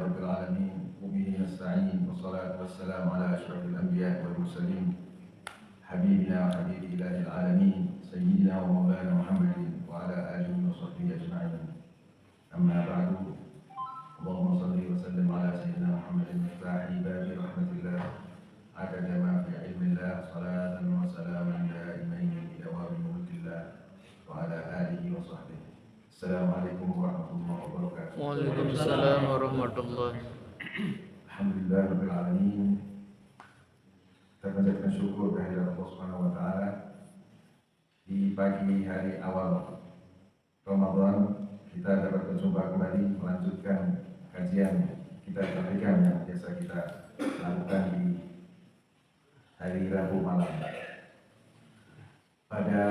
رب العالمين وبه نستعين والصلاة والسلام على أشرف الأنبياء والمرسلين حبيبنا وحبيب إله العالمين سيدنا ومولانا محمد وعلى آله وصحبه أجمعين. أما بعد، اللهم صل وسلم على سيدنا محمد مفتاح باب رحمة الله عدد ما في علم الله صلاة وسلاما دائمين بدوام ملك الله وعلى آله وصحبه. Assalamualaikum warahmatullahi wabarakatuh. Waalaikumsalam warahmatullahi. Alhamdulillah rabbil alamin. Kita panjatkan syukur kehadirat Allah Subhanahu wa taala di pagi hari awal Ramadan. Kita dapat berjumpa kembali melanjutkan kajian kita yang biasa kita lakukan di hari Rabu malam. Pada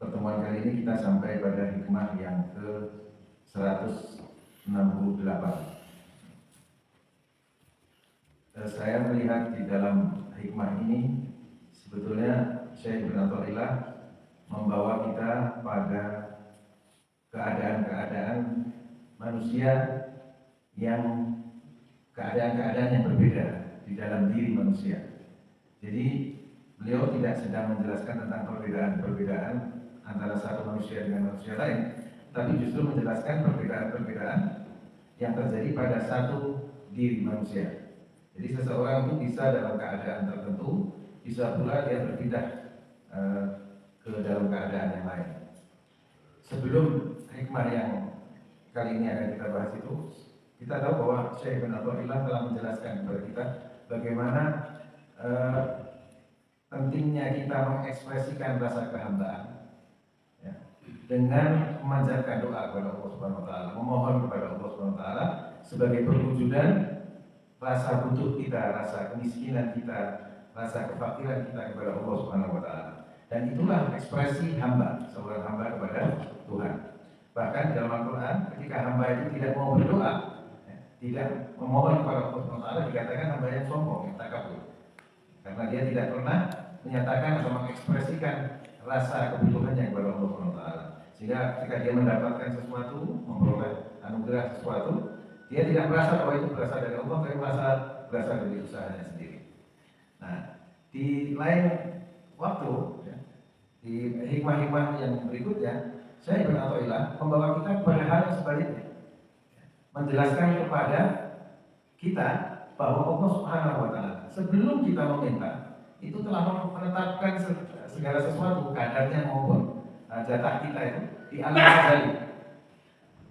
pertemuan kali ini kita sampai pada hikmah yang ke-168. Saya melihat di dalam hikmah ini sebetulnya Syekh Ibn Athaillah membawa kita pada keadaan-keadaan manusia yang keadaan-keadaan yang berbeda di dalam diri manusia. Jadi beliau tidak sedang menjelaskan tentang perbedaan-perbedaan antara satu manusia dengan manusia lain, tapi justru menjelaskan perbedaan-perbedaan yang terjadi pada satu diri manusia. Jadi seseorang itu bisa dalam keadaan tertentu, bisa pula dia berpindah ke dalam keadaan yang lain. Sebelum hikmah yang kali ini akan kita bahas itu, kita tahu bahwa Syekh Ibn Athaillah telah menjelaskan kepada kita bagaimana pentingnya kita mengekspresikan rasa kehambaan dengan memanjatkan doa kepada Allah Subhanahu wa taala, memohon kepada Allah Subhanahu wa taala sebagai perwujudan rasa butuh kita, rasa kemiskinan kita, rasa kefakiran kita kepada Allah Subhanahu wa taala. Dan itulah ekspresi hamba, seorang hamba kepada Tuhan. Bahkan dalam Al-Qur'an ketika hamba itu tidak mau berdoa, tidak memohon kepada Allah Subhanahu wa taala, dikatakan hamba yang sombong, yang takabur. Karena dia tidak pernah menyatakan atau mengekspresikan rasa kebutuhannya kepada Allah Subhanahu wa taala. Sehingga ketika dia mendapatkan sesuatu, memperoleh anugerah sesuatu, dia tidak merasa bahwa itu berasal dari Allah, tapi merasa berasal dari usahanya sendiri. Nah, di lain waktu, di hikmah-hikmah yang berikutnya, Syekh Ibn Athaillah membawa kita kepada hal yang sebaliknya, menjelaskan kepada kita bahwa Allah Subhanahu wa taala sebelum kita meminta itu telah menetapkan segala sesuatu, kadarnya maupun jatah kita itu di alam azali.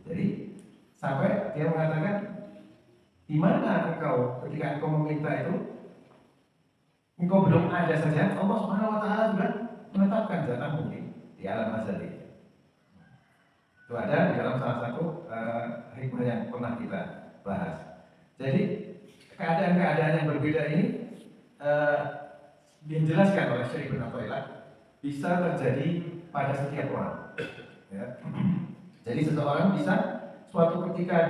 Jadi sampai dia mengatakan, di mana engkau ketika engkau meminta itu, engkau belum ada saja, Allah Subhanahu wa taala sudah menetapkan jatahmu di alam azali. Itu ada di dalam salah satu hikmah yang pernah kita bahas. Jadi keadaan-keadaan yang berbeda ini dijelaskan oleh Syekh Ibn Athaillah bisa terjadi pada setiap orang. Ya. Jadi seseorang bisa suatu ketika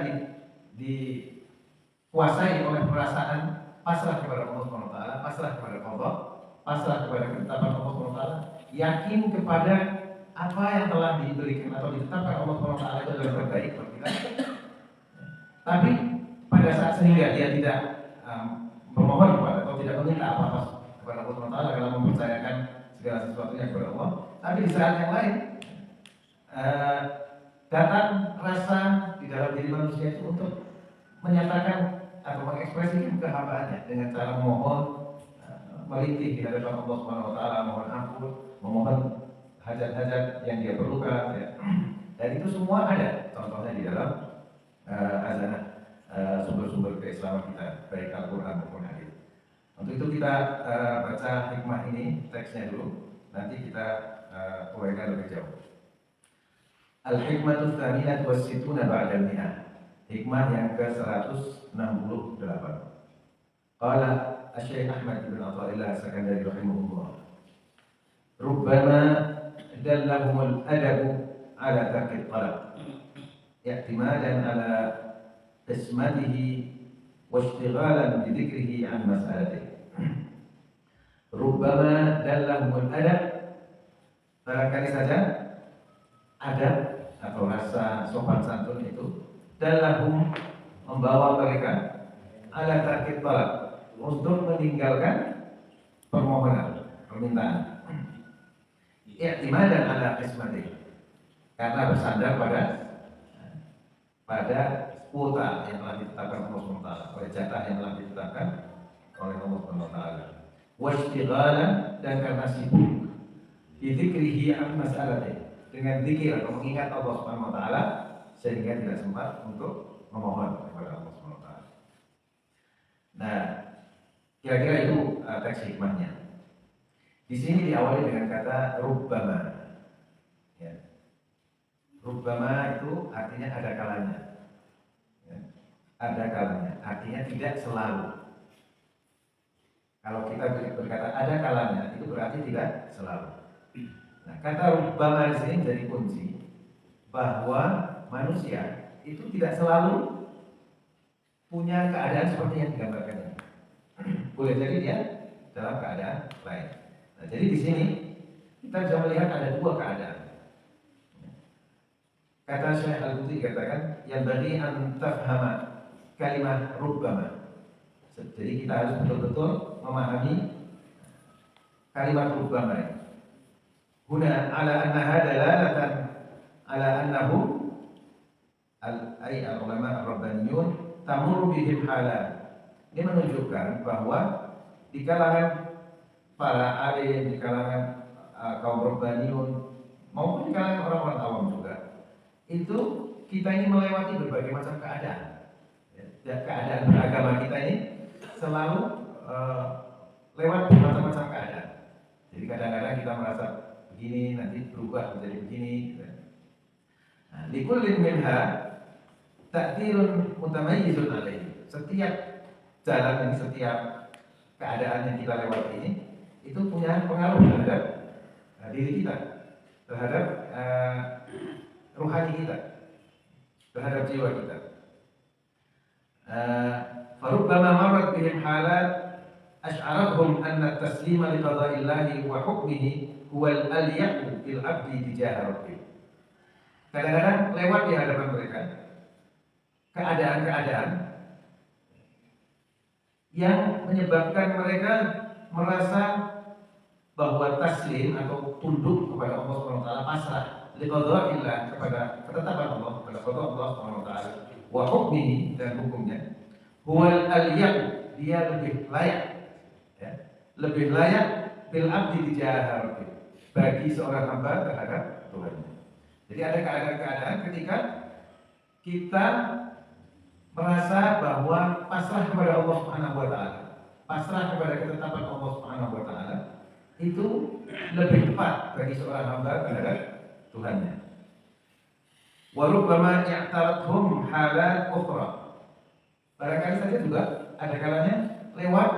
dikuasai oleh perasaan pasrah kepada Allah Subhanahu wa taala, pasrah kepada Allah, pasrah kepada ketetapan Allah Subhanahu wa taala, yakin kepada apa yang telah diberikan atau ditetapkan Allah Subhanahu wa taala itu adalah terbaik buat kita. Tapi pada saat sehingga dia tidak memohon kepada atau tidak meminta apa-apa kepada Allah Subhanahu wa taala kalau mempercayakan segala sesuatunya kepada Allah, tapi di saat yang lain datang rasa di dalam diri manusia itu untuk menyatakan atau mengekspresikan kehambaannya dengan cara memohon, melintih di hadapan Allah Subhanahu wa taala, mohon ampun, memohon hajat-hajat yang dia perlukan, ya. Dan itu semua ada contohnya di dalam sumber-sumber keislaman kita, baik Al-Qur'an maupun hadis. Untuk itu kita baca hikmah ini, teksnya dulu, nanti kita uraikan lebih jauh. Al-hikmatu tsaminatu was-sittuna ba'da al-mi'ah. Hikmah yang ke-168. Qala Asy-Syaikh Ahmad bin Athaillah As-Sakandari rahimahullah. Rubbama dallahumul adabu ala tarki talab. I'timadan ala qismatihi wa ishtighalan bi dzikrihi an mas'alatihi. Rubbama dallahumul adab, barangkali saja adab atau rasa sopan santun itu dalahum membawa mereka ala tarkib talab, untuk meninggalkan permohonan, permintaan. I'timadan ala qismati, karena bersandar pada kuota yang telah ditetapkan Allah SWT, pada jatah yang telah ditetapkan oleh Allah SWT. Washtighalan, dan karena sibuk bidzikrihi an mas'alati, dengan zikir atau mengingat Allah SWT, sehingga tidak sempat untuk memohon kepada Allah SWT. Nah, kira-kira itu teks hikmahnya. Di sini diawali dengan kata rubbama. Ya. Rubbama itu artinya ada kalanya. Ya. Ada kalanya, artinya tidak selalu. Kalau kita berkata ada kalanya, itu berarti tidak selalu. Nah, kata rubbama di sini jadi kunci bahwa manusia itu tidak selalu punya keadaan seperti yang digambarkan ini. Boleh jadi dia dalam keadaan lain. Nah, jadi di sini kita bisa melihat ada dua keadaan. Kata Syekh Al-Buti katakan yang bagi an tafhama kalimat rubbama. Jadi kita harus betul-betul memahami kalimat rubbama ini. Huna ala anna hada lalatan ala annahu ay al-ulama ar-rabbaniyun tamurru bihim halan. Ini menunjukkan bahwa di kalangan para alim, di kalangan kaum rabbaniyun maupun di kalangan orang-orang awam juga, itu kita ini melewati berbagai macam keadaan. Ya, keadaan beragama kita ini selalu lewat bermacam-macam keadaan. Jadi kadang-kadang kita merasa begini, nanti berubah menjadi begini. Nah, likullin minha ta'thirun mutamayyizun alaihi. Setiap jalan ini, setiap keadaan yang kita lewati ini, itu punya pengaruh terhadap diri kita, terhadap rohani kita, terhadap jiwa kita. Farubbama marrat bihim halat ash'arathum anna at-taslima li qada'illahi wa hukmihi huwa al-alyaqu bil 'abdi tijaha rabbih. Kadang-kadang lewat di hadapan mereka keadaan-keadaan yang menyebabkan mereka merasa bahwa taslim atau tunduk kepada Allah SWT, pasrah liqada'illah, kepada ketetapan Allah, kepada qada Allah SWT, wa hukmihi, dan hukumnya, huwal aliyaq, dia lebih layak, ya, lebih layak bil abdi tijaha rabbih, bagi seorang hamba terhadap Tuhannya. Jadi ada keadaan-keadaan ketika kita merasa bahwa pasrah kepada Allah Subhanahu wa taala, pasrah kepada ketetapan Allah Subhanahu wa taala itu lebih tepat bagi seorang hamba terhadap Tuhannya. Wa rubbama i'tarathum halat ukhra. Barangkali saja juga ada kalanya lewat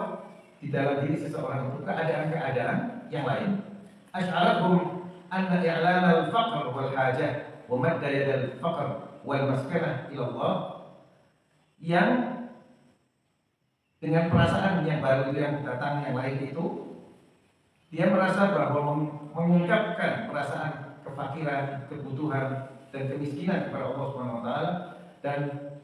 di dalam diri seseorang itu keadaan-keadaan yang lain. Asy'arathum anna i'lan al-faqr wal hajah wa madda yad al-faqr wal maskanah ila Allah, yang dengan perasaan yang baru yang datang yang lain itu, dia merasa bahwa mengungkapkan perasaan kefakiran, kebutuhan, dan kemiskinan kepada Allah Subhanahu wa taala, dan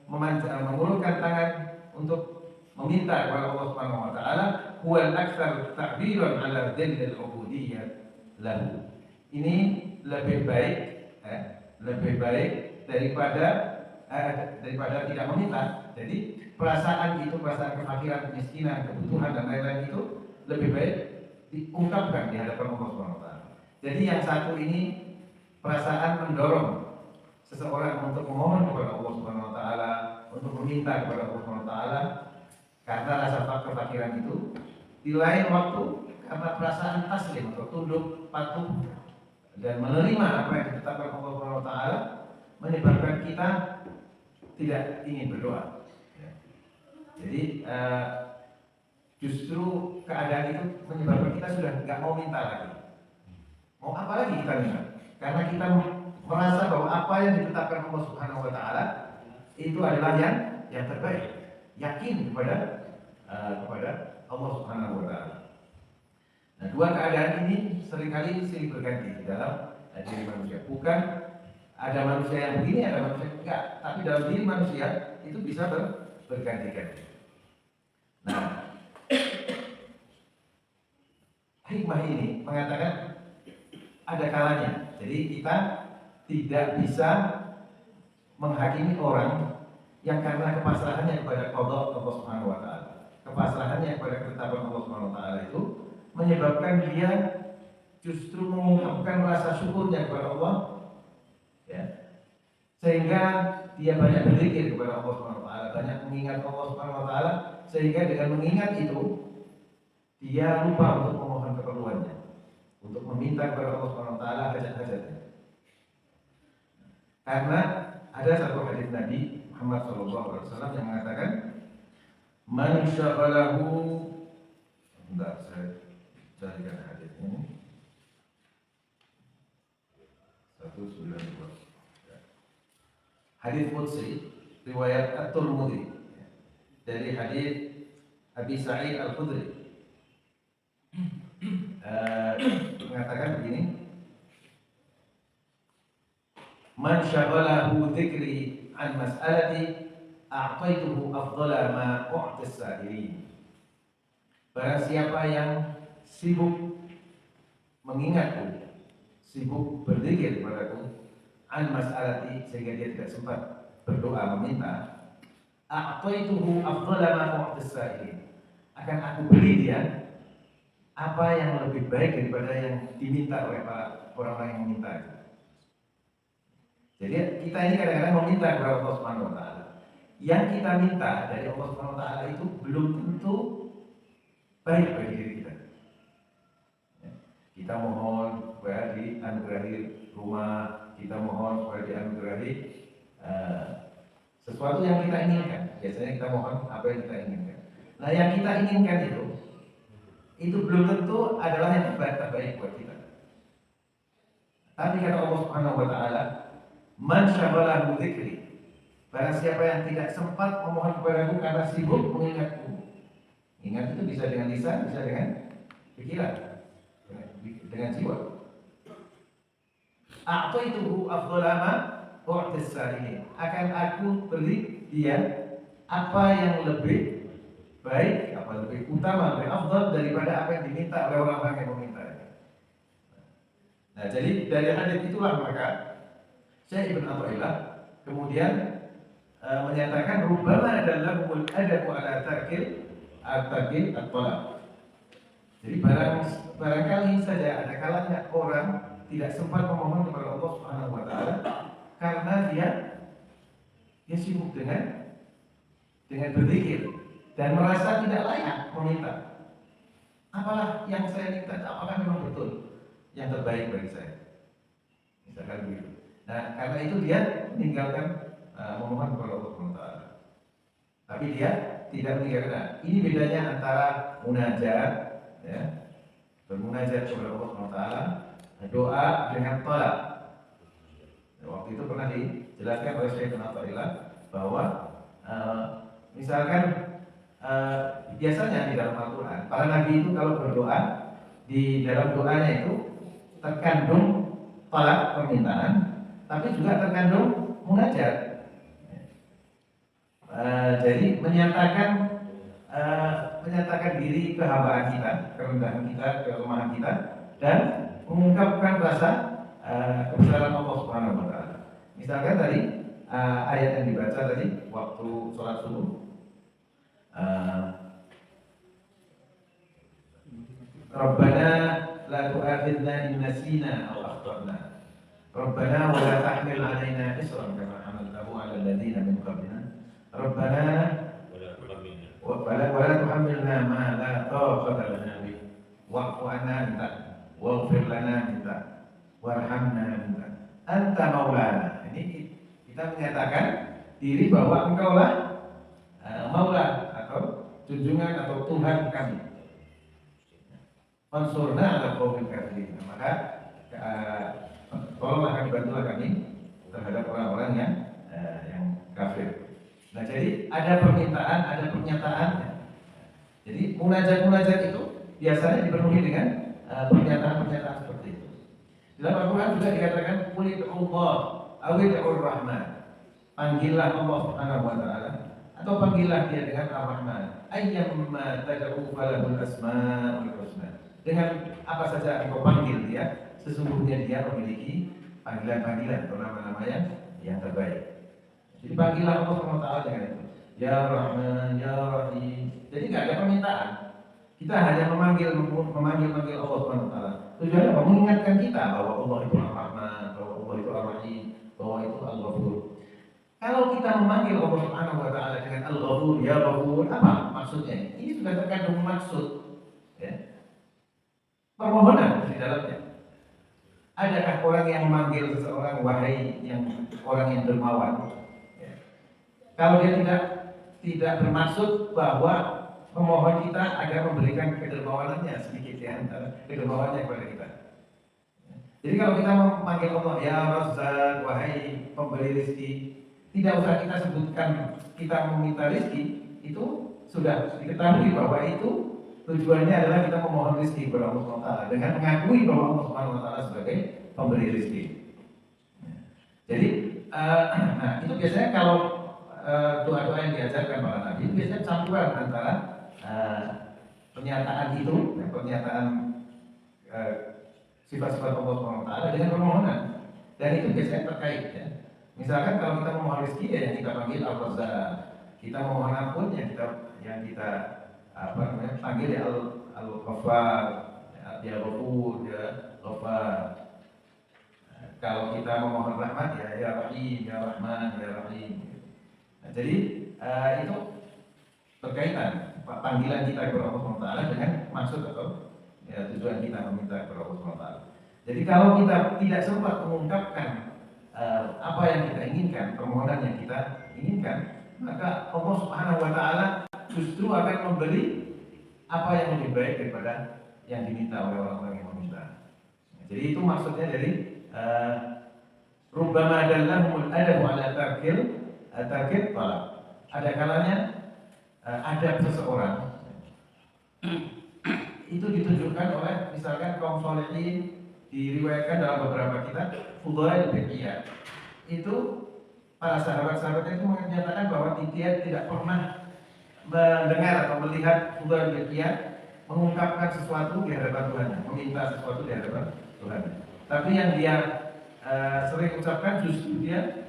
mengulurkan tangan untuk meminta kepada Allah Subhanahu wa taala, huwal aktsar ta'biran 'ala dhillil 'ubudiyyah lahu. Ini lebih baik daripada tidak meminta. Jadi perasaan itu, perasaan kefakiran, kemiskinan, kebutuhan, dan lain-lain itu lebih baik diungkapkan di hadapan Allah Subhanahu wa taala. Jadi yang satu ini perasaan mendorong seseorang untuk memohon kepada Allah Subhanahu wa taala, untuk meminta kepada Allah Subhanahu wa taala karena rasa kefakiran itu. Di lain waktu karena perasaan taslim atau tunduk, patuh, dan menerima apa yang ditetapkan Allah Subhanahu wa taala, menyebabkan kita tidak ingin berdoa. Jadi justru keadaan itu menyebabkan kita sudah nggak mau minta lagi. Mau apa lagi kita minta? Karena kita merasa bahwa apa yang ditetapkan Allah Subhanahu wa taala itu adalah yang terbaik. Yakin kepada Allah Subhanahu wa taala. Nah, dua keadaan ini seringkali silih berganti di dalam diri manusia. Bukan Ada manusia yang begini, ada manusia yang enggak. Tapi dalam diri manusia itu bisa berganti-ganti. Nah, hikmah ini mengatakan ada kalanya. Jadi kita tidak bisa menghakimi orang yang karena kepasrahannya kepada qada Allah Subhanahu wa taala. Kepasrahannya kepada ketetapan Allah Subhanahu wa taala itu menyebabkan dia justru mengungkapkan rasa syukurnya kepada Allah, ya. Sehingga dia banyak berzikir kepada Allah Subhanahu wa taala, banyak mengingat Allah Subhanahu wa taala, sehingga dengan mengingat itu dia lupa untuk memohon keperluannya, untuk meminta kepada Allah Subhanahu wa taala hajat-hajatnya. Karena ada satu hadis Nabi Muhammad SAW yang mengatakan, "Man syaghalahu," bentar saya carikan hadisnya ini. 192. Hadis qudsi riwayat At-Tirmidzi dari hadis Abi Sa'id Al-Khudri mengatakan begini, "Man syaghalahu dzikri an mas'alati a'taituhu afdhala ma u'ti as-sa'ilin." Barang siapa yang sibuk mengingatku, sibuk berzikir kepadaku, an mas'alati, sehingga dia tidak sempat berdoa meminta, a'taituhu afdhala ma u'ti as-sa'ilin, akan aku beri dia apa yang lebih baik daripada yang diminta oleh para orang-orang yang meminta. Jadi kita ini kadang-kadang meminta kepada Allah Subhanahu wa taala. Yang kita minta dari Allah Subhanahu wa taala itu belum tentu baik bagi diri kita. Kita mohon supaya dianugerahi rumah, kita mohon supaya dianugerahi sesuatu yang kita inginkan. Biasanya kita mohon apa yang kita inginkan. Nah, yang kita inginkan itu belum tentu adalah yang terbaik buat kita. Tapi kata Allah Subhanahu wa taala, "Man syaghalahu dzikri." Barang siapa yang tidak sempat memohon kepadaku karena sibuk mengingatku. Ingat itu bisa dengan lisan, bisa dengan pikiran, dengan jiwa. A'taituhu afdhala ma u'ti as-sa'ilin. Akan aku beri dia apa yang lebih baik, apa lebih utama, lebih afdal daripada apa yang diminta oleh orang-orang yang meminta. Nah, jadi dari hadis itulah maka Syekh Ibn Athaillah kemudian menyatakan rubbama adallahul adabu ala tarkil at-talab. Jadi barangkali saja ada kalanya orang tidak sempat memohon kepada Allah Subhanahu wa taala karena dia sibuk dengan berzikir dan merasa tidak layak meminta. Apalah yang saya minta, apakah memang betul yang terbaik bagi saya? Misalkan begitu. Nah, karena itu dia meninggalkan memohon kepada Allah Subhanahu wa taala. Tapi dia tidak meninggalkan. Nah, ini bedanya antara munajat, ya, bermunajat kepada Allah Subhanahu wa taala, doa dengan talab. Waktu itu pernah dijelaskan oleh Syekh Ibn Athaillah bahwa misalkan biasanya di dalam Al-Quran para nabi itu kalau berdoa, di dalam doanya itu terkandung talab, permintaan, tapi juga terkandung munajat. Jadi menyatakan diri kehambaan kita, kerendahan kita, kelemahan kita, dan mengungkapkan rasa kebesaran Allah Subhanahu wa taala. Misalkan tadi ayat yang dibaca tadi waktu sholat subuh, Rabbana la tu'akhidna in nasina aw akhtana. Rabbana wa la tahmil 'alaina isran kama hamaltahu 'ala alladziina min qablina. Rabbana wa la tuhammilna ma la taqata lana bih. Wa'fu 'anna minta, waghfir lana minta, warhamna minta. Anta maulana. Ini kita menyatakan diri bahwa engkaulah maula atau junjungan atau Tuhan kami. Mansurna ala qaumil kafirin. Maka tolonglah kami, bantulah kami terhadap orang-orang yang kafir. Nah, jadi ada permintaan, ada pernyataan. Jadi munajat itu biasanya dipenuhi dengan pernyataan-pernyataan seperti itu. Dalam Al-Quran juga dikatakan qul Allah awid'ur Rahman. Panggillah Allah Subhanahu wa taala atau panggillah dia dengan Ar-Rahman. Ayyamma tad'u falahul asmaul husna. Dengan apa saja engkau panggil dia, sesungguhnya dia memiliki panggilan-panggilan atau nama-nama yang terbaik. Jadi panggillah Allah Subhanahu wa taala dengan itu. Ya Rahman, Ya Rahim. Jadi nggak ada permintaan. Kita hanya memanggil Allah Subhanahu wa taala. Tujuannya apa? Mengingatkan kita bahwa Allah itu Ar-Rahman, bahwa Allah itu Ar-Rahim, bahwa itu Al-Ghafur. Kalau kita memanggil Allah Subhanahu wa taala dengan Al-Ghafur, Ya Ghafur, apa maksudnya? Ini sudah terkandung maksud, ya. Permohonan di dalamnya. Adakah orang yang memanggil seseorang wahai yang orang yang dermawan? Ya. Kalau dia tidak bermaksud bahwa memohon kita agar memberikan kedermawanannya sedikit di antara kedermawanannya kepada kita. Jadi kalau kita memanggil Allah Ya Razzaq, wahai pemberi rezeki, tidak usah kita sebutkan kita meminta rezeki, itu sudah diketahui bahwa itu tujuannya adalah kita memohon rezeki kepada Allah SWT dengan mengakui bahwa Allah SWT sebagai pemberi rezeki. Jadi, nah itu biasanya kalau doa-doa yang diajarkan para nabi itu biasanya campuran antara pernyataan itu, pernyataan sifat-sifat Allah SWT dengan permohonan, dan itu biasanya terkait, ya. Misalkan kalau kita memohon rezeki ya yang kita panggil Al-Razzaq, kita memohon ampun yang kita panggil ya Al-Ghaffar, ya Ghafur, ya Ghaffar. Kalau kita memohon rahmat ya Rahim, ya Rahman, ya Rahim. Nah, jadi itu berkaitan panggilan kita kepada Allah SWT dengan maksud atau ya, tujuan kita meminta kepada Allah SWT. Jadi kalau kita tidak sempat mengungkapkan apa yang kita inginkan, permohonan yang kita inginkan, maka Allah Subhanahu wa taala justru akan memberi apa yang lebih baik daripada yang diminta oleh orang-orang yang meminta. Jadi itu maksudnya dari rubbama dallahumul adabu ala tarkil talab. Ada kalanya adab seseorang itu ditunjukkan oleh misalkan kaum sholihin. Diriwayatkan dalam beberapa kitab Fudail bin Iyad. Itu para sahabat-sahabat itu menyatakan bahwa dia tidak pernah mendengar atau melihat Fudail bin Iyad mengungkapkan sesuatu di hadapan Tuhan, meminta sesuatu di hadapan Tuhan. Tapi yang dia sering ucapkan justru dia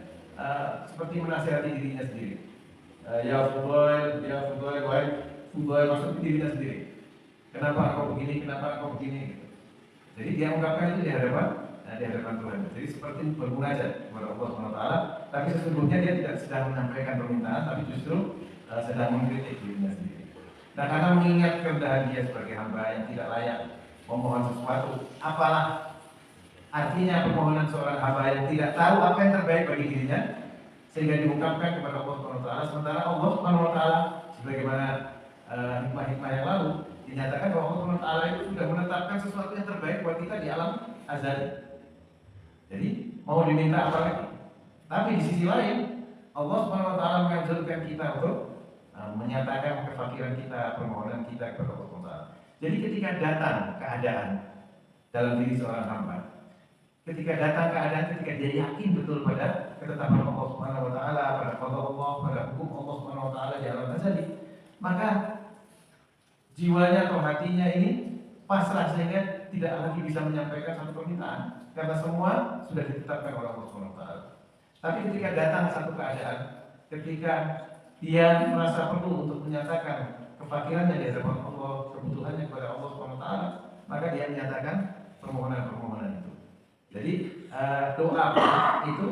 seperti menasihati dirinya sendiri. Ya Fudail, wahai Fudail, maksudnya dirinya sendiri. Kenapa engkau begini? Kenapa engkau begini? Jadi dia mengungkapkan itu di hadapan Tuhan. Jadi seperti bermunajat kepada Allah SWT, tapi sesungguhnya dia tidak sedang menyampaikan permintaan, tapi justru sedang mengkritik dirinya sendiri. Nah, karena mengingat kerendahan dia sebagai hamba yang tidak layak memohon sesuatu, apalah artinya permohonan seorang hamba yang tidak tahu apa yang terbaik bagi dirinya, sehingga diungkapkan kepada Allah SWT. Sementara Allah SWT sebagaimana hikmah-hikmah yang lalu dinyatakan bahwa Allah SWT itu sudah menetapkan sesuatu yang terbaik buat kita di alam azali. Jadi mau diminta apa lagi? Tapi di sisi lain Allah SWT menganjurkan kita untuk menyatakan kefakiran kita, permohonan kita kepada Allah SWT. Jadi ketika datang keadaan dalam diri seorang hamba, ketika dia yakin betul pada ketetapan Allah SWT, pada qada Allah, pada hukum Allah SWT di alam azali, maka jiwanya atau hatinya ini pasrah sehingga tidak lagi bisa menyampaikan satu permintaan karena semua sudah ditetapkan oleh Allah SWT. Tapi ketika datang satu keadaan, ketika dia merasa perlu untuk menyatakan kefakirannya di hadapan Allah, kebutuhannya kepada Allah SWT, maka dia menyatakan permohonan-permohonan itu. Jadi doa itu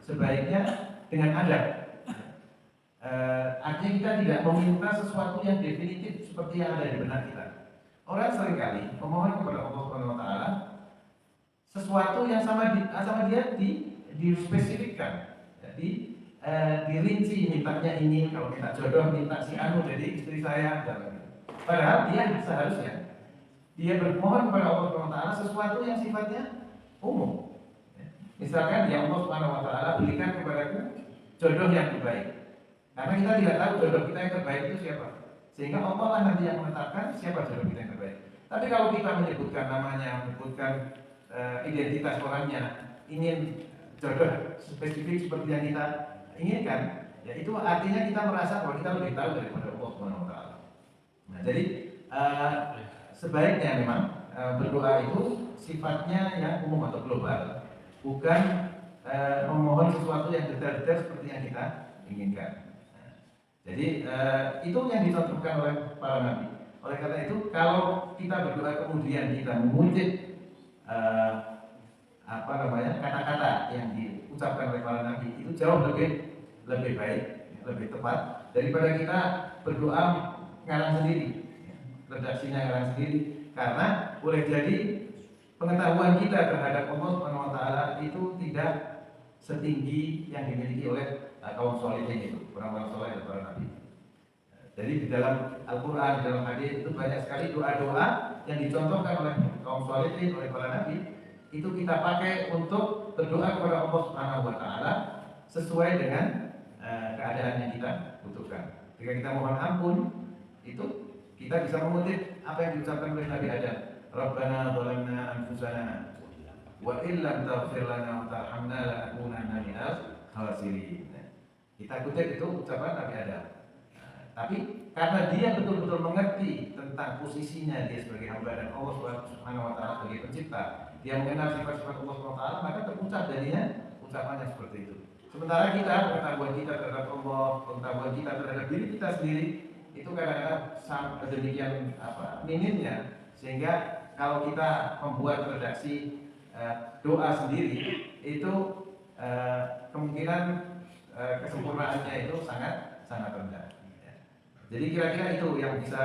sebaiknya dengan adab. Artinya kita tidak meminta sesuatu yang definitif seperti yang ada di benak kita. Orang seringkali memohon kepada Allah SWT sesuatu yang sama dia dispesifikkan. Jadi dirinci mintanya ini, kalau minta jodoh minta si anu jadi istri saya dan padahal dia seharusnya dia bermohon kepada Allah SWT sesuatu yang sifatnya umum. Misalkan ya Allah SWT berikan kepadaku jodoh yang terbaik. Karena kita tidak tahu jodoh kita yang terbaik itu siapa. Sehingga Allah lah nanti yang menetapkan siapa jodoh kita yang terbaik. Tapi kalau kita menyebutkan namanya, menyebutkan identitas orangnya, ingin jodoh spesifik seperti yang kita inginkan, ya itu artinya kita merasa bahwa kita lebih tahu daripada Allah Subhanahu wa taala. Nah, jadi sebaiknya memang berdoa itu sifatnya yang umum atau global, bukan memohon sesuatu yang detail-detail seperti yang kita inginkan. Nah, jadi itu yang dicontohkan oleh para nabi. Oleh karena itu, kalau kita berdoa kemudian kita mengutip kata-kata yang diucapkan oleh para nabi, itu jauh lebih baik, lebih tepat daripada kita berdoa ngarang sendiri, redaksinya ngarang sendiri, karena boleh jadi pengetahuan kita terhadap Allah Subhanahu wa taala itu tidak setinggi yang dimiliki oleh kaum sholihin itu, orang-orang saleh dan para nabi. Jadi di dalam Al-Quran, di dalam hadis itu banyak sekali doa-doa yang dicontohkan oleh kaum sholihin, oleh para nabi, itu kita pakai untuk berdoa kepada Allah Subhanahu wa taala sesuai dengan keadaan yang kita butuhkan. Jika kita mohon ampun, itu kita bisa mengutip apa yang diucapkan oleh Nabi Adam. Rabbana zalamna anfusana wa illam taghfir lana wa tarhamna lanakunanna minal khasirin. Kita kutip itu ucapan Nabi Adam. Tapi karena dia betul-betul mengerti tentang posisinya dia sebagai hamba dan Allah Subhanahu wa taala sebagai pencipta, dia mengenal sifat-sifat Allah Subhanahu wa taala, maka terucap darinya ucapannya seperti itu. Sementara kita, pengetahuan kita terhadap Allah, pengetahuan kita terhadap diri kita sendiri, itu kadang-kadang demikian minimnya, sehingga kalau kita membuat redaksi doa sendiri, itu kemungkinan kesempurnaannya itu sangat rendah. Jadi kira-kira itu yang bisa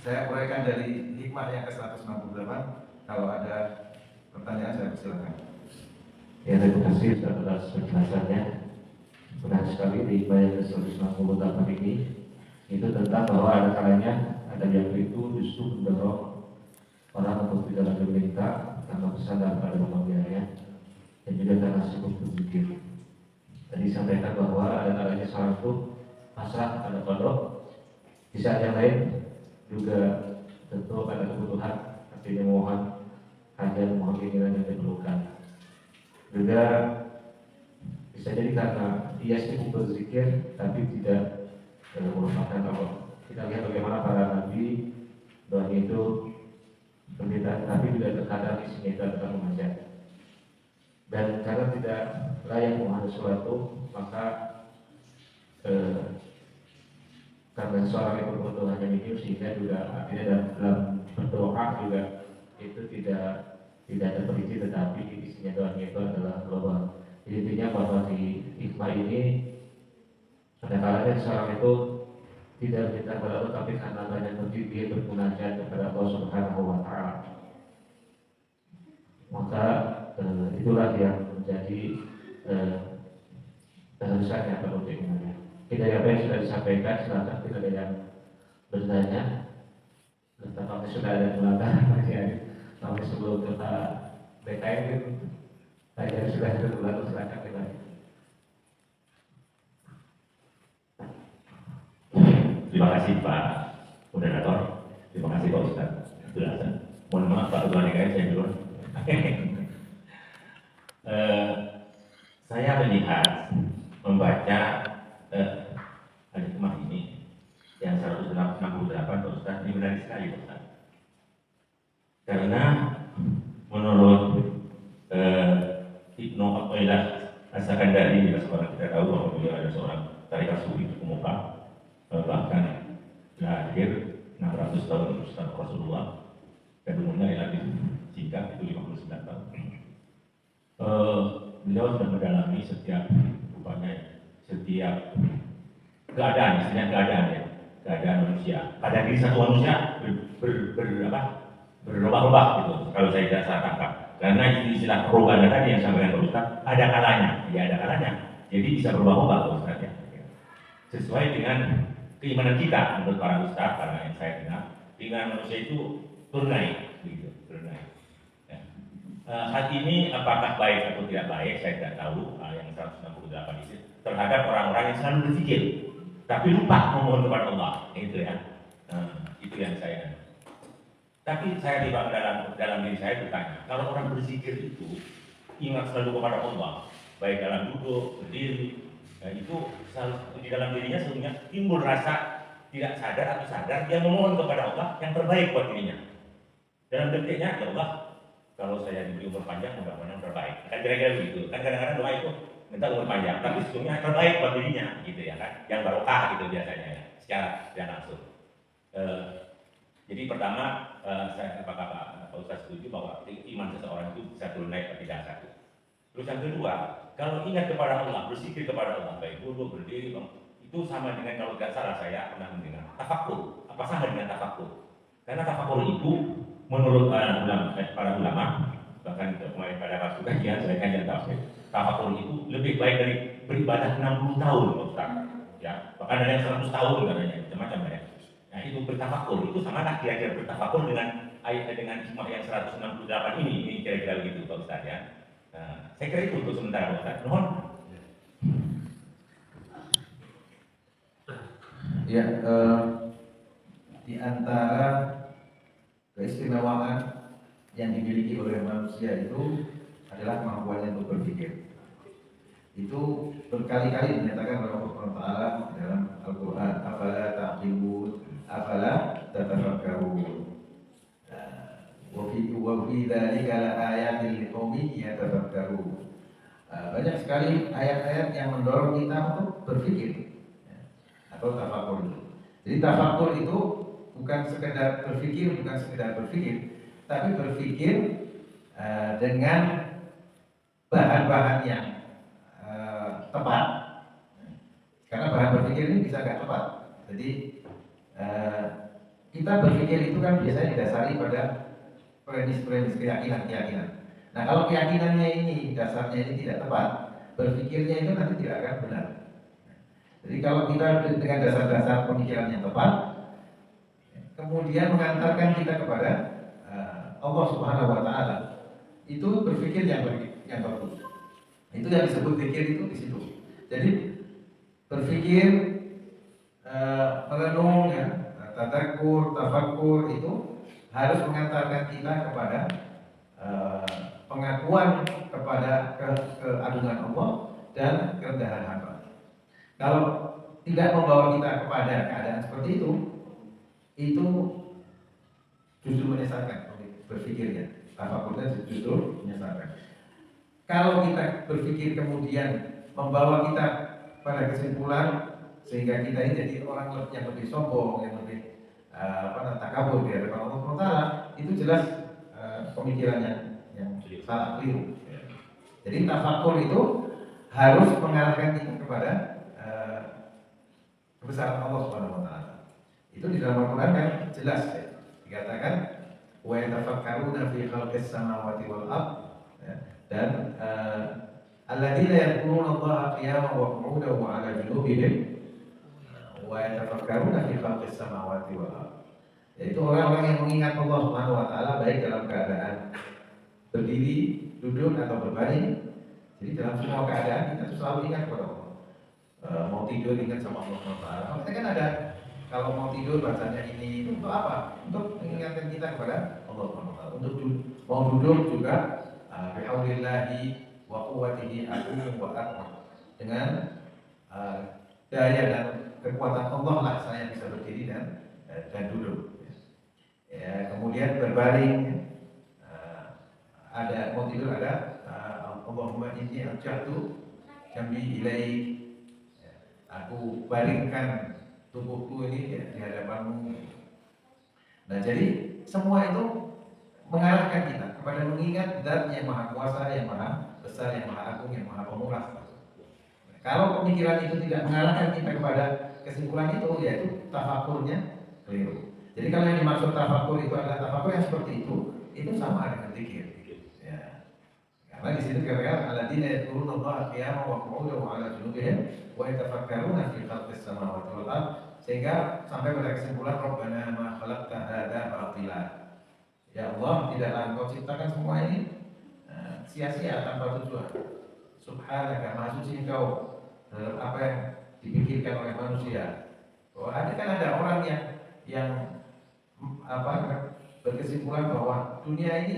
saya uraikan dari hikmah yang ke-168. Kalau ada pertanyaan saya persilakan. Ya, terima kasih atas penjelasannya. Benar sekali di hikmah yang ke-168 ini itu tentang bahwa ada kalanya ada yang itu justru mendorong orang untuk tidak lagi meminta karena kesadaran pada membiayanya dan juga karena sibuk berpikir. Tadi disampaikan bahwa ada kalanya seorang itu pasrah pada pondok, di saat yang lain juga tentu ada kebutuhan, artinya mohon hajat, mohon keinginan yang diperlukan. Juga bisa jadi karena dia sibuk berzikir tapi tidak melupakan Allah. Kita lihat bagaimana para nabi doa itu berbeda, tapi juga terkadang isinya itu adalah mengajak. Dan karena tidak layak menghadap sesuatu, maka karena seorang yang berdoa hanya mikir, sehingga juga artinya dalam berdoa juga itu tidak terperinci, tetapi isinya doanya itu adalah global. Jadi intinya bahwa di hikmah ini ada kalanya seorang itu tidak minta kepada Allah, tapi karena banyak berpikir bermunajat kepada Allah Subhanahu wa taala, maka itulah yang menjadi keharusannya pada keinginannya. Kita apa yang sudah disampaikan, silakan kita ada yang bertanya. Tampaknya sudah ada di belakang, tapi sebelum kita BKM tanya sudah ada di belakang, silakan kita. Terima kasih Pak Moderator, terima kasih Pak Ustaz. Mohon maaf Pak Ketua DKM, saya duluan. Saya melihat membaca hikmah ini yang 168 Pak Ustaz, ini menarik sekali Pak Ustaz. Karena menurut Ibnu Athaillah As-Sakandari, seorang kita tahu bahwa beliau ada seorang tarekat sufi pemuka, bahkan lahir 600 tahun setelah Rasulullah dan umurnya relatif singkat, itu 59 tahun. Beliau sudah mendalami setiap keadaan, istilahnya keadaan manusia. Pada diri satu manusia berubah-ubah gitu, kalau saya tidak salah tangkap. Karena istilah perubahan tadi yang sampaikan Pak Ustaz, ada kalanya. Jadi bisa berubah-ubah Pak Ustaz ya. Sesuai dengan keimanan kita menurut para ustaz, karena yang saya dengar, keimanan manusia itu turun naik, begitu, turun naik. Ya. Hati ini apakah baik atau tidak baik, saya tidak tahu. Yang 168 itu terhadap orang-orang yang selalu berpikir, tapi lupa memohon kepada Allah, itu ya. Itu yang saya. Tapi saya di dalam diri saya bertanya, kalau orang berzikir itu ingat selalu kepada Allah, baik dalam duduk, berdiri, itu selalu di dalam dirinya sesungguhnya timbul rasa tidak sadar atau sadar dia memohon kepada Allah yang terbaik buat dirinya. Dalam detiknya, ya Allah, kalau saya diberi umur panjang, mudah-mudahan yang terbaik. Kan kira-kira begitu. Kan kadang-kadang doa itu minta umur panjang, tapi sesungguhnya terbaik buat dirinya, gitu ya kan? Yang barokah gitu biasanya ya, secara tidak langsung. Jadi pertama, apakah Pak Ustaz setuju bahwa iman seseorang itu bisa turun naik atau tidak satu. Terus yang kedua, kalau ingat kepada Allah, bersikir kepada Allah, baik duduk, berdiri, itu sama dengan kalau tidak salah saya pernah mendengar tafakur. Apa sama dengan tafakur? Karena tafakur itu menurut para ulama, bahkan kemarin pada waktu kajian saya kajian tafsir, tafakur itu lebih baik dari beribadah 60 tahun, Ustaz. Ya, bahkan ada yang 100 tahun katanya, macam-macam ya. Nah itu bertafakur, itu samalah kira-kira bertafakur dengan ayat dengan hikmah yang 168 ini kira-kira begitu Pak Ustaz ya. Nah, saya kira itu untuk sementara Pak Ustaz. Mohon. Ya, di antara keistimewaan yang dimiliki oleh manusia itu adalah kemampuannya untuk berpikir. Itu berkali-kali dinyatakan oleh Allah Taala dalam Al-Quran. Afala ta'qilun, afala tatafakkarun. Wa fi dzalika laayatin liqaumin yatafakkarun. Banyak sekali ayat-ayat yang mendorong kita untuk berpikir atau tafakur itu. Jadi tafakur itu bukan sekedar berpikir, tapi berpikir dengan bahan-bahan yang tepat. Karena bahan berpikir ini bisa nggak tepat. Jadi kita berpikir itu kan biasanya didasari pada premis-premis keyakinan. Nah kalau keyakinannya ini dasarnya ini tidak tepat, berpikirnya itu nanti tidak akan benar. Jadi kalau kita dengan dasar-dasar pemikiran yang tepat, kemudian mengantarkan kita kepada Allah Subhanahu Wa Taala, itu berpikir yang bagus. Itu yang disebut pikir itu di situ. Jadi berpikir, merenung, ya, tadakur, tafakur itu harus mengantarkan kita kepada pengakuan kepada keagungan Allah dan kerendahan hamba. Kalau tidak membawa kita kepada keadaan seperti itu justru menyesatkan berpikirnya. Tafakurnya justru menyesatkan. Kalau kita berpikir kemudian membawa kita pada kesimpulan sehingga kita ini jadi orang yang lebih sombong, yang lebih takabur di hadapan Allah Taala, itu jelas pemikirannya yang salah, keliru. Jadi tafakur itu harus mengarahkan kita kepada kebesaran Allah Subhanahu Wa Taala. Itu di dalam Al-Quran kan jelas ya, dikatakan wa yatafakkaruna fi khalqis samawati wal ardh, dan alladzina yadhkuruna Allaha qiyaman wa qu'udan wa 'ala junubihim wa yatafakkaruna fi khalqis samawati wal ardh. Yaitu orang-orang yang mengingat Allah Subhanahu Wa Taala baik dalam keadaan berdiri, duduk atau berbaring. Jadi dalam semua keadaan kita selalu ingat kepada Allah. Mau tidur ingat sama Allah Subhanahu Wa Taala. Maksudnya kan ada, kalau mau tidur bacanya ini untuk apa? Untuk mengingatkan kita kepada Allah Subhanahu Wa Taala. Untuk mau duduk juga bihaulillahi wa quwwatihi aqumu wa aqwam. Dengan daya dan kekuatan Allah lah saya bisa berdiri dan duduk. Ya, kemudian berbaring, ada mau tidur ada Allahumma inni arja'tu jambi ilaik. Aku baringkan tubuhku ini di hadapanmu. Nah jadi semua itu mengarahkan kita kepada mengingat Zat yang Maha Kuasa, yang Maha Besar, yang Maha Agung, yang Maha Pemurah. Kalau pemikiran itu tidak mengarahkan kita kepada kesimpulan itu, yaitu tafakurnya keliru. Jadi kalau yang dimaksud tafakur itu adalah tafakur yang seperti itu sama dengan zikir. Ya. Karena di situ kira-kira alladzina yadhkuruna Allaha qiyaman wa qu'udan wa 'ala junubihim wa yatafakkaruna fi khalqis samawati wal ardh, sehingga sampai pada kesimpulan Rabbana ma khalaqta hadza batila. Ya Allah, tidaklah Engkau ciptakan semua ini sia-sia tanpa tujuan. Subhanaka, maha suci Engkau terhadap apa yang dipikirkan oleh manusia. Bahwa ada kan ada orang yang berkesimpulan bahwa dunia ini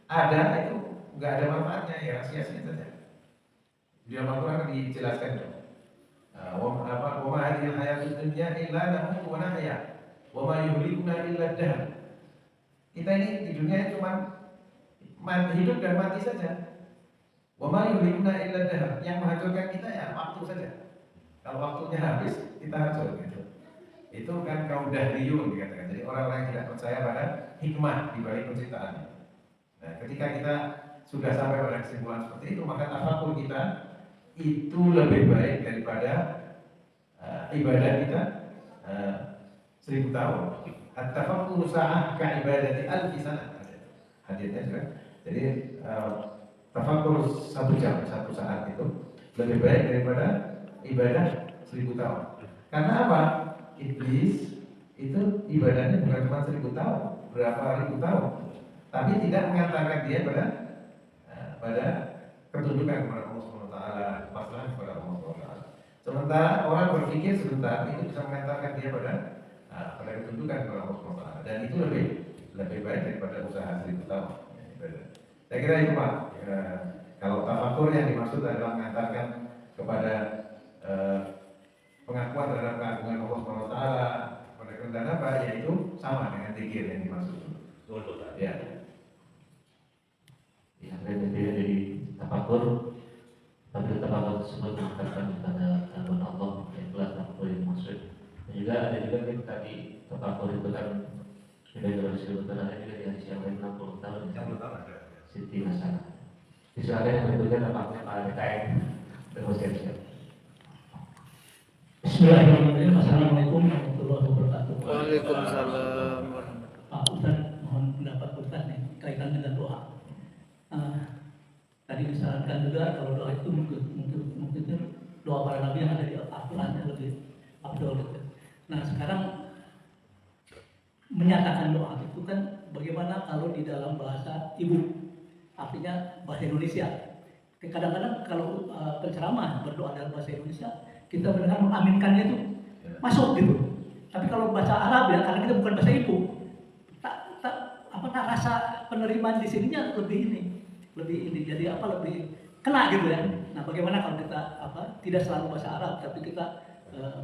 ada itu nggak ada manfaatnya, ya sia-sia saja. Di dalam Al-Quran dijelaskan wa ma hadhihi hayatud dunya illa namutu wa nahya wa ma yuhlikuna illa dahr. Kita ini di dunia cuma hidup dan mati saja. Wa ma yuhlikuna illa dahr. Yang menghancurkan kita ya waktu saja. Kalau waktunya habis, kita hancur gitu. Itu kan kaum dahriyun dikatakan. Jadi orang-orang yang tidak percaya pada hikmah di balik penciptaan. Nah, ketika kita sudah sampai pada kesimpulan seperti itu, maka tafakur kita itu lebih baik daripada ibadah kita 1000 tahun. At-tafakkur sa'ah ka ibadati alfi sanah. Hadisnya juga. Jadi tafakur 1 jam, 1 saat itu lebih baik daripada ibadah 1000 tahun. Karena apa? Iblis itu ibadahnya bukan cuma 1000 tahun, berapa ribu tahun, tapi tidak mengantarkan dia pada ketundukan kepada Allah Subhanahu wa taala, pasrah kepada Allah Subhanahu wa taala. Sementara orang berpikir sebentar itu bisa mengantarkan dia pada ketundukan kepada Allah Subhanahu wa taala, dan itu lebih baik daripada usaha 1000 tahun. Saya kira itu Pak. Kalau tafakur yang dimaksud adalah mengantarkan kepada pengakuan terhadap keagungan Allah Subhanahu wa taala, pada kerendahan apa, yaitu sama dengan zikir yang dimaksud. Ya. Ya, berbeda dari tafakur. Tapi tafakur tersebut mengatakan kepada keagungan Allah, yang telah tafakur yang maksud. Dan juga ada juga yang tadi tafakur itu kan sudah berusia betul, ada juga di hadis yang lain 60 tahun. 60 tahun ada. Siti masalah. Misalnya yang berikutnya tafakur pada DKM berkonsepsi. Bismillahirrahmanirrahim. Assalamualaikum warahmatullahi wabarakatuh. Waalaikumsalam. Pak Ustaz, mohon pendapat Ustaz nih kaitan dengan doa. Tadi disarankan juga kalau doa itu mungkin doa para nabi yang ada di Al-Quran yang lebih afdol gitu. Nah sekarang menyatakan doa itu kan bagaimana kalau di dalam bahasa ibu, artinya bahasa Indonesia. Kadang-kadang kalau penceramah berdoa dalam bahasa Indonesia, kita mendengar mengaminkannya itu masuk gitu. Tapi kalau bahasa Arab ya, karena kita bukan bahasa ibu, rasa penerimaan di sininya lebih ini. Jadi lebih kena gitu ya. Nah, bagaimana kalau kita tidak selalu bahasa Arab, tapi kita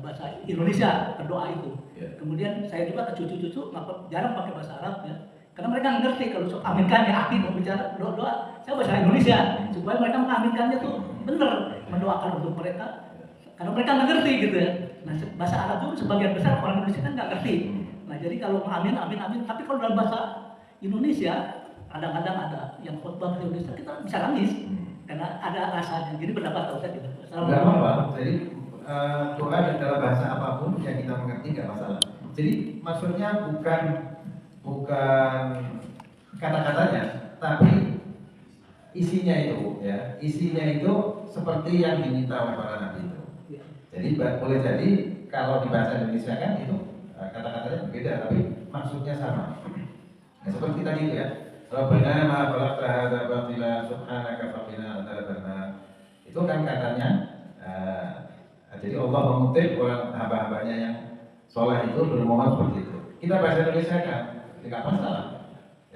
bahasa Indonesia berdoa itu. Kemudian saya juga ke cucu-cucu jarang pakai bahasa Arab ya. Karena mereka ngerti kalau aminkan ya, aktif mau bicara doa, saya bahasa Indonesia supaya mereka mengaminkannya tuh benar, mendoakan untuk mereka. Karena mereka nggak ngerti gitu ya. Nah, bahasa Arab itu sebagian besar orang Indonesia kan nggak ngerti. Nah, jadi kalau amin. Tapi kalau dalam bahasa Indonesia kadang-kadang ada yang khotbah bahasa Indonesia kita bisa nangis karena ada rasanya. Jadi pendapat saya gitu. Nggak apa-apa. Jadi doa dalam bahasa apapun yang kita mengerti nggak masalah. Jadi maksudnya bukan kata-katanya, tapi isinya itu ya. Isinya itu seperti yang diminta oleh para nabi itu. Jadi boleh jadi kalau di bahasa Indonesia kan itu kata-katanya berbeda, tapi maksudnya sama. Nah, seperti tadi itu ya. Rabbana ma khalaqta hadza batila subhanaka faqina adzabannar. Itu kan katanya jadi Allah mengutip orang hamba-hambanya yang soleh itu bermohon seperti itu. Kita bahasa Indonesia kan tidak masalah.